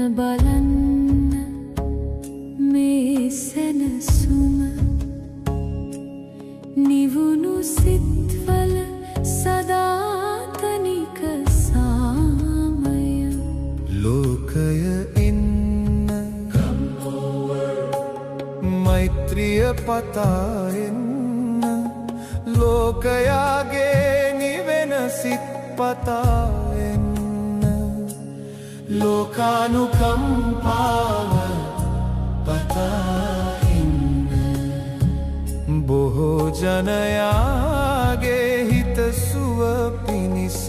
බලන්න මේ සැනසුම නිවුණු සිත්වල සදාතනික සාමය ලෝකය ඉන්න මෛත්‍රිය පතා එන්න ලෝකයාගේ නිවෙන සිත් පතා එන්න ලෝකානුකම්පාව පතා එන්න බොහෝ ජනයාගේ හිත සුව පිණිස